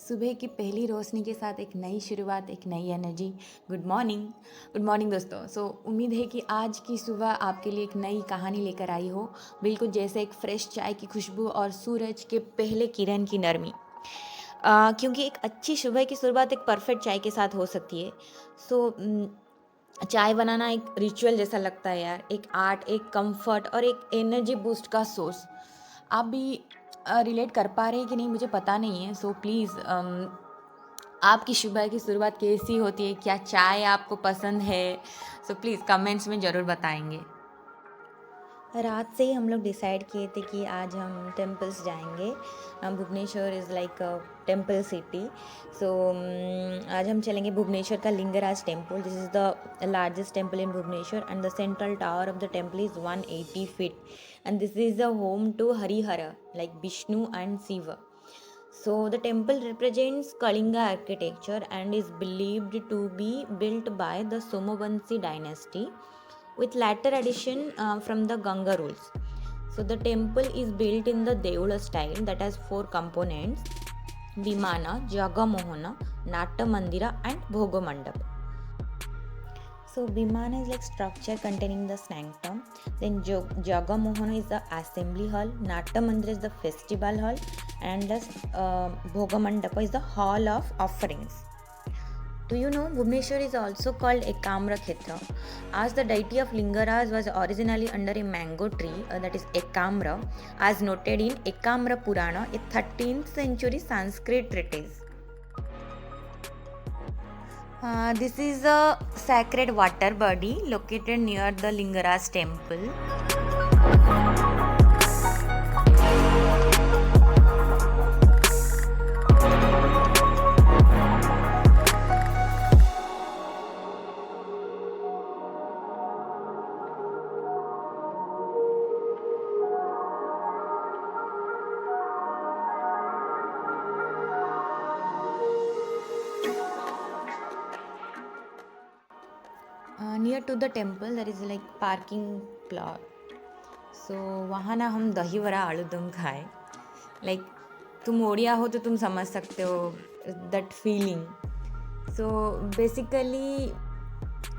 सुबह की पहली रोशनी के साथ एक नई शुरुआत, एक नई एनर्जी। गुड मॉर्निंग दोस्तों। उम्मीद है कि आज की सुबह आपके लिए एक नई कहानी लेकर आई हो, बिल्कुल जैसे एक फ्रेश चाय की खुशबू और सूरज के पहले किरण की नरमी। क्योंकि एक अच्छी सुबह की शुरुआत एक परफेक्ट चाय के साथ हो सकती है। सो चाय बनाना एक रिचुअल जैसा लगता है यार, एक आर्ट, एक कंफर्ट और एक एनर्जी बूस्ट का सोर्स। आप भी रिलेट कर पा रहे हैं कि नहीं मुझे पता नहीं है। सो प्लीज़ आपकी सुबह की शुरुआत कैसी होती है, क्या चाय आपको पसंद है? सो प्लीज़ कमेंट्स में ज़रूर बताएंगे। रात से ही हम लोग डिसाइड किए थे कि आज हम टेम्पल्स जाएंगे। Bhubaneswar is like a temple city. So आज हम चलेंगे भुवनेश्वर का Lingaraj temple. This is the largest temple in Bhubaneswar and the central tower of the temple is 180 feet and this is the home to Harihara, like Vishnu and Shiva. So the temple represents Kalinga architecture and is believed to be built by the Somavanshi dynasty with later addition from the Ganga rules. So the temple is built in the Deula style that has 4 components: Vimana, Jagamohana, Natta Mandira and Bhoga Mandap. So Vimana is like structure containing the sanctum. Then Jagamohana is the assembly hall. Natta Mandira is the festival hall, and the Bhoga Mandapa is the hall of offerings. Do you know Bhubaneswar is also called Ekamra Khetra, as the deity of Lingaraj was originally under a mango tree, that is Ekamra, as noted in Ekamra Purana, a 13th century Sanskrit treatise. This is a sacred water body located near the Lingaraj temple. Near to the temple there is like parking plot. So वहाँ ना हम दही वड़ा आलूदम खाए। Like तुम ओडिया हो तो तुम समझ सकते हो that feeling. So basically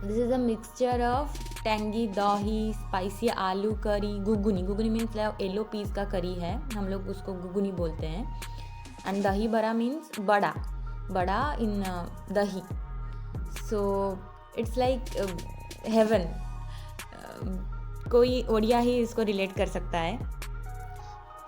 this is a mixture of tangy दही, स्पाइसी आलू करी, गुगुनी मीन्स येलो पीस का करी है, हम लोग उसको गुगुनी बोलते हैं। एंड दही बड़ा मीन्स बड़ा इन दही। So it's like heaven. कोई ओडिया ही इसको रिलेट कर सकता है।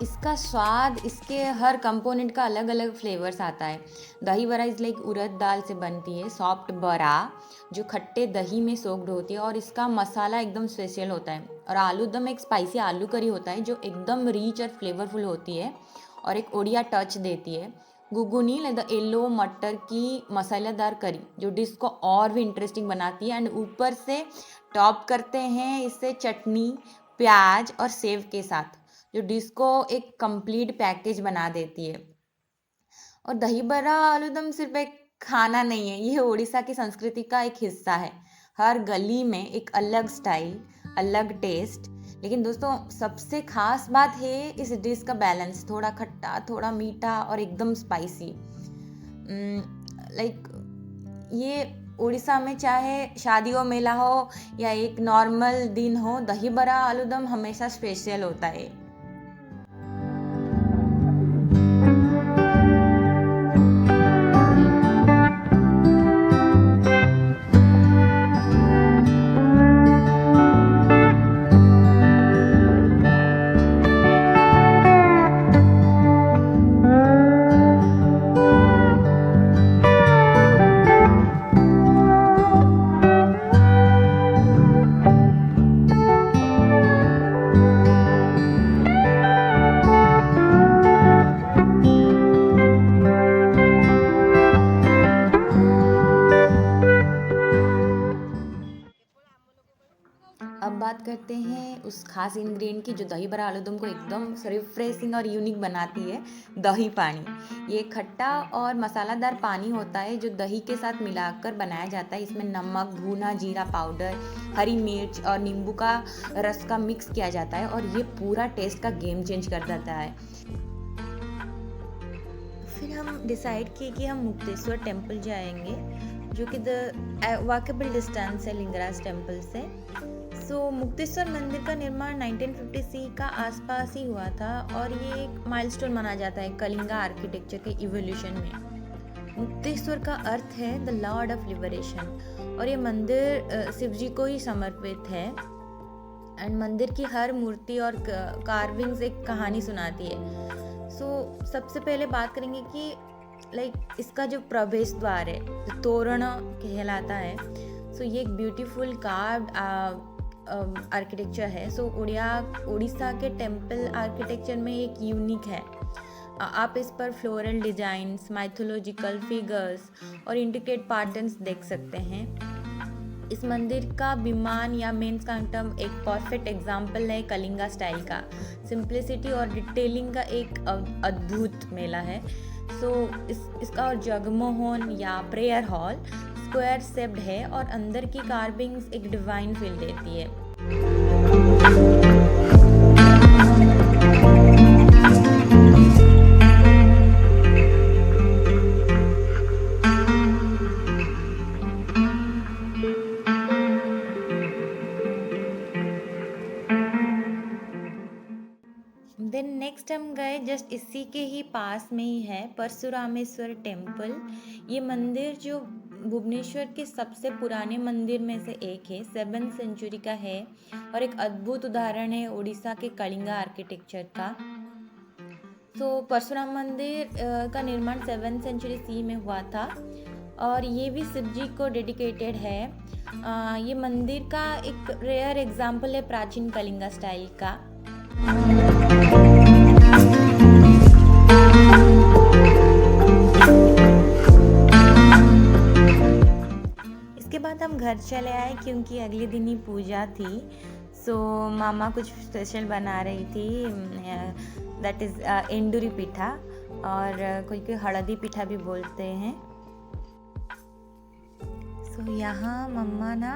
इसका स्वाद, इसके हर कंपोनेंट का अलग अलग फ्लेवर्स आता है। दही बड़ा इज़ लाइक उड़द दाल से बनती है, सॉफ्ट बड़ा जो खट्टे दही में सोक्ड होती है, और इसका मसाला एकदम स्पेशल होता है। और आलू दम एक स्पाइसी आलू करी होता है जो एकदम रिच और फ्लेवरफुल होती है और एक ओडिया टच देती है। गुगुनी लाइक द येलो मटर की मसालेदार करी जो डिश को और भी इंटरेस्टिंग बनाती है, एंड ऊपर से टॉप करते हैं इससे चटनी, प्याज और सेव के साथ, जो डिश को एक कंप्लीट पैकेज बना देती है। और दही बड़ा आलूदम सिर्फ एक खाना नहीं है, यह उड़ीसा की संस्कृति का एक हिस्सा है। हर गली में एक अलग स्टाइल, अलग टेस्ट। लेकिन दोस्तों सबसे खास बात है इस डिश का बैलेंस, थोड़ा खट्टा, थोड़ा मीठा और एकदम स्पाइसी। लाइक ये उड़ीसा में चाहे शादियों मेला हो या एक नॉर्मल दिन हो, दही बड़ा आलूदम हमेशा स्पेशल होता है। अब बात करते हैं उस खास इंग्रेडिएंट की जो दही बड़ा आलूदम को एकदम रिफ्रेशिंग और यूनिक बनाती है, दही पानी। ये खट्टा और मसालादार पानी होता है जो दही के साथ मिलाकर बनाया जाता है। इसमें नमक, भुना जीरा पाउडर, हरी मिर्च और नींबू का रस का मिक्स किया जाता है और ये पूरा टेस्ट का गेम चेंज कर देता है। फिर देन हम डिसाइड किए कि हम मुक्तेश्वर टेम्पल जाएंगे, जो कि द वॉकेबल डिस्टेंस है लिंगराज टेम्पल से। सो मुक्तेश्वर मंदिर का निर्माण 1950 का आसपास ही हुआ था और ये एक माइलस्टोन माना जाता है कलिंगा आर्किटेक्चर के इवोल्यूशन में। मुक्तेश्वर का अर्थ है द लॉर्ड ऑफ लिबरेशन और ये मंदिर शिव जी को ही समर्पित है। एंड मंदिर की हर मूर्ति और कार्विंग्स एक कहानी सुनाती है। सो सबसे पहले बात करेंगे कि इसका जो प्रवेश द्वार है जो तोरण कहलाता है, सो ये एक ब्यूटीफुल कार्व्ड आर्किटेक्चर है। सो उड़ीसा के टेम्पल आर्किटेक्चर में एक यूनिक है। आप इस पर फ्लोरल डिजाइन्स, माइथोलॉजिकल फिगर्स और इंट्रिकेट पैटर्न्स देख सकते हैं। इस मंदिर का विमान या मेन स्कांटम एक परफेक्ट एग्जाम्पल है कलिंगा स्टाइल का। सिंप्लिसिटी और डिटेलिंग का एक अद्भुत मेला है। सो इसका और जगमोहन या प्रेयर हॉल स्क्वायर शेप्ड है और अंदर की कार्विंग्स एक डिवाइन फील देती है। देन नेक्स्ट हम गए जस्ट इसी के ही पास में ही है परशुरामेश्वर टेम्पल। ये मंदिर जो भुवनेश्वर के सबसे पुराने मंदिर में से एक है, 7th सेंचुरी का है और एक अद्भुत उदाहरण है उड़ीसा के कलिंगा आर्किटेक्चर का। तो परशुराम मंदिर का निर्माण 7th सेंचुरी सी में हुआ था और ये भी शिव जी को डेडिकेटेड है। ये मंदिर का एक रेयर एग्जाम्पल है प्राचीन कलिंगा स्टाइल का। इसके बाद हम घर चले आए क्योंकि अगले दिन ही पूजा थी। सो मामा कुछ स्पेशल बना रही थी, दैट इज़ एंडूरी पीठा और कोई हळदी पीठा भी बोलते हैं। सो यहाँ मम्मा ना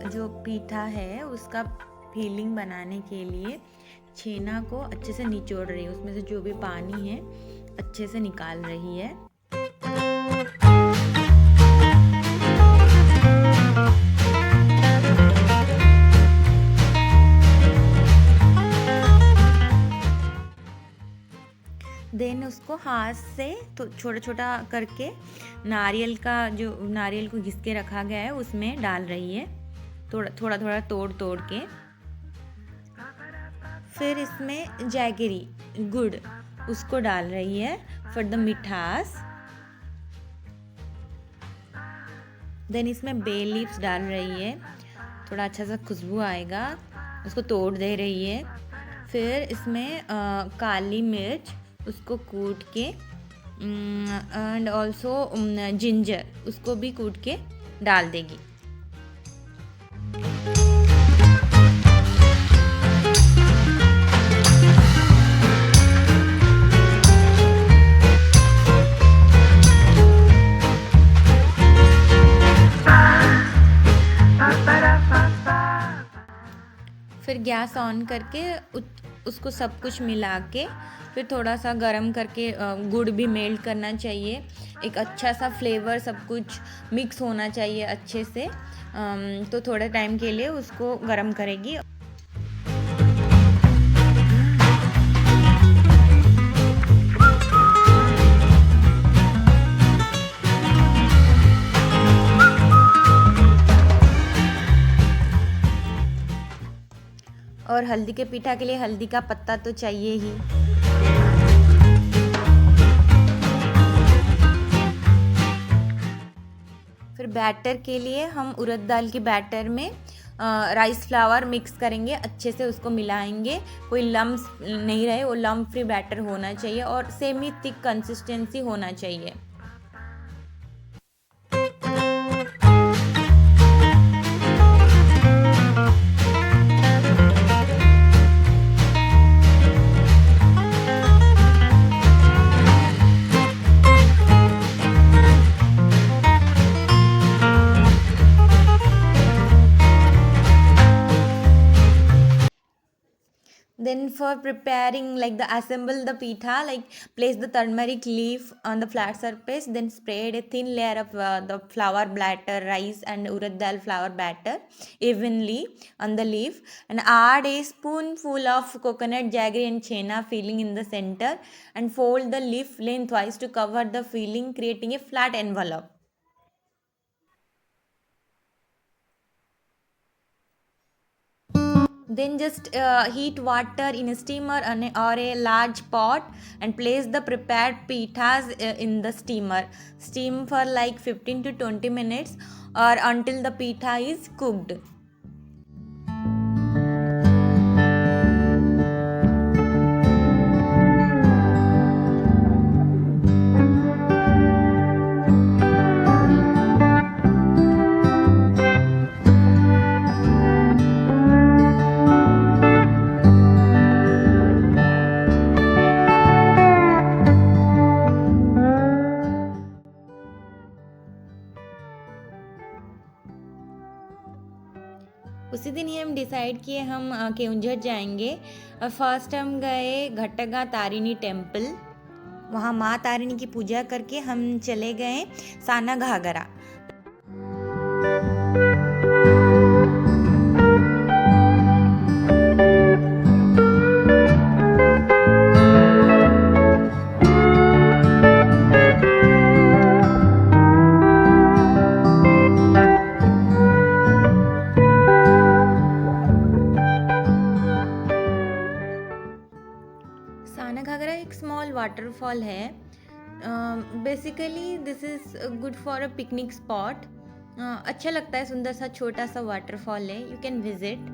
जो पीठा है उसका फीलिंग बनाने के लिए छेना को अच्छे से निचोड़ रही है, उसमें से जो भी पानी है अच्छे से निकाल रही है। देन उसको हाथ से तो छोटा छोटा करके नारियल को घिस के रखा गया है उसमें डाल रही है, थोड़ा थोड़ा तोड़ के। फिर इसमें जैगरी गुड़ उसको डाल रही है फॉर द मिठास। देन इसमें बे लीव्स डाल रही है, थोड़ा अच्छा सा खुशबू आएगा, उसको तोड़ दे रही है। फिर इसमें काली मिर्च उसको कूट के एंड ऑल्सो जिंजर उसको भी कूट के डाल देगी। फिर गैस ऑन करके उसको सब कुछ मिला के फिर थोड़ा सा गरम करके गुड़ भी मेल्ट करना चाहिए। एक अच्छा सा फ्लेवर सब कुछ मिक्स होना चाहिए अच्छे से। तो थोड़े टाइम के लिए उसको गरम करेगी। और हल्दी के पीठा के लिए हल्दी का पत्ता तो चाहिए ही। फिर बैटर के लिए हम उड़द दाल की बैटर में राइस फ्लावर मिक्स करेंगे, अच्छे से उसको मिलाएंगे, कोई लम्स नहीं रहे, वो लम्प फ्री बैटर होना चाहिए और सेमी थिक कंसिस्टेंसी होना चाहिए। then for preparing, like the assemble the pitha, like place the turmeric leaf on the flat surface, then spread a thin layer of the flour batter, rice and urad dal flour batter evenly on the leaf, and add a spoonful of coconut jaggery and chena filling in the center, and fold the leaf lengthwise to cover the filling, creating a flat envelope. Then just heat water in a steamer or a large pot, and place the prepared pitas in the steamer. Steam for like 15 to 20 minutes or until the pita is cooked. उसी दिन ही हम decide किए हम केउंझर जाएंगे। First हम गए घटगा Tarini temple, वहाँ माँ तारिणी की पूजा करके हम चले गए साना घाघरा। साना घाघरा एक स्मॉल वाटरफॉल है। Basically this is good for a picnic spot. अच्छा लगता है, सुंदर सा छोटा सा वाटरफॉल है, यू कैन विजिट।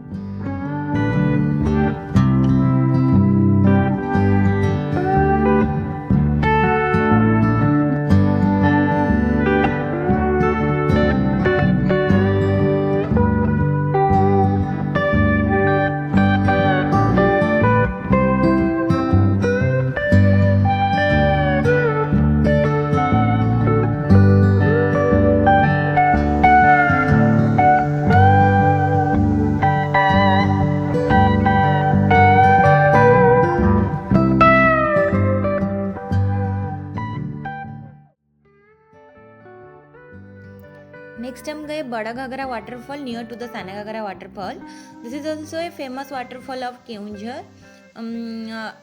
नेक्स्ट हम गए Bada Ghaghara waterfall near to the Sana Ghaghara waterfall. This is also a famous waterfall of Keonjhar,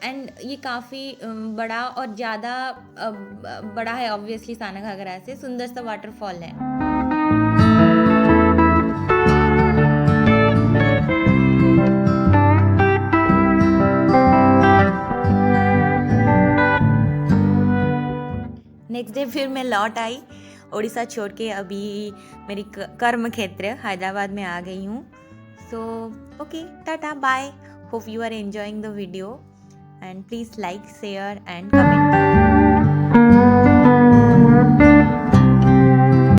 and ये काफ़ी बड़ा और ज़्यादा बड़ा है ऑब्वियसली साना घाघरा से। सुंदर सा वाटरफॉल है। नेक्स्ट डे फिर मैं लौट आई उड़ीसा छोड़ के। अभी मेरी कर्म क्षेत्र हैदराबाद में आ गई हूँ। So okay, tata bye. Hope you are enjoying the video, and please like, share and comment.